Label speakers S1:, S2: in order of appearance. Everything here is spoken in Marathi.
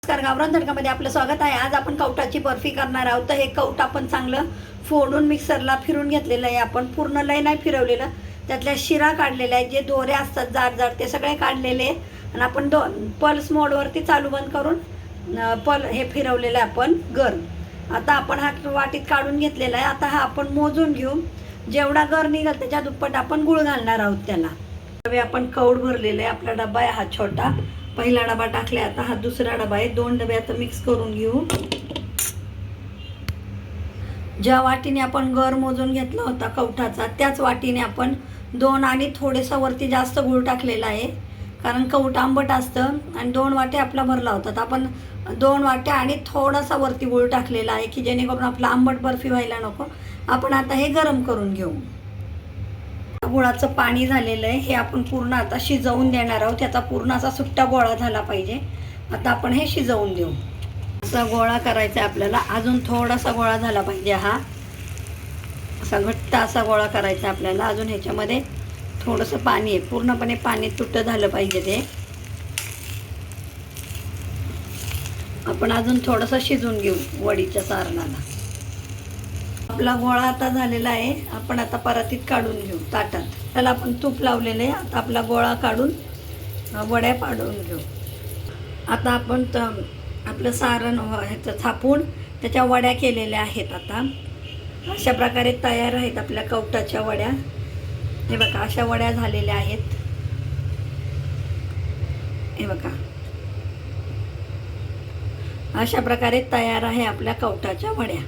S1: नमस्कार, गावरान तडकामध्ये आपलं स्वागत आहे. आज आपण कवटाची बर्फी करणार आहोत. तर हे कवट आपण चांगलं फोडून मिक्सरला फिरून घेतलेलं आहे. आपण पूर्ण लय नाही फिरवलेलं, त्यातल्या शिरा काढलेल्या आहेत, जे दोरे असतात जाड जाड ते सगळे काढलेले आहे. आणि आपण पल्स मोडवरती चालू बंद करून हे फिरवलेलं आहे आपण गर. आता आपण हा वाटीत काढून घेतलेला आहे. आता हा आपण मोजून घेऊ, जेवढा गर निघेल त्याच्या दुप्पट आपण गुळ घालणार आहोत त्याला. आपण कौड भरलेलं आहे. आपला डबा आहे हा छोटा, पहिला डबा टाकला. आता हा दुसरा डबा आहे. 2 डबे आता मिक्स करून घेऊ. ज्या वाटीने आपण गर मोजून घेतला होता कवठाचा, त्याच वाटीने आपण 2 आणि थोडेसा वरती जास्त गूळ टाकलेला आहे, कारण कवठ आंबट असतं. आणि 2 वाटे आपला भरला होता, तर आपण 2 वाट्या आणि थोडासा वरती गूळ टाकलेला आहे, की जेणेकरून आपला आंबट बर्फी व्हायला नको. आपण आता हे गरम करून घेऊ. गुळाचं पाणी झालेलं आहे, हे आपण पूर्ण आता शिजवून देणार आहोत. त्याचा पूर्ण असा सुट्टा गोळा झाला पाहिजे. आता आपण हे शिजवून देऊ. असा गोळा करायचा आहे आपल्याला. अजून थोडासा गोळा झाला पाहिजे. हा असा घट्ट असा गोळा करायचा आपल्याला. अजून ह्याच्यामध्ये थोडंसं पाणी आहे, पूर्णपणे पाणी तुट्ट झालं पाहिजे ते. आपण अजून थोडंसं शिजवून घेऊ वडीच्या सारणाला. आपला गोळा आता झालेला आहे. आपण आता परातीत काढून घेऊ ताटात. त्याला आपण तूप लावलेलं आहे. आता आपला गोळा काढून वड्या पाडून घेऊ. आता आपण आपलं सारण ह्याचं थापून त्याच्या वड्या केलेल्या आहेत. आता अशा प्रकारे तयार आहेत आपल्या कवटाच्या वड्या. हे बघा, अशा वड्या झालेल्या आहेत. हे बघा, अशा प्रकारे तयार आहे आपल्या कवटाच्या वड्या.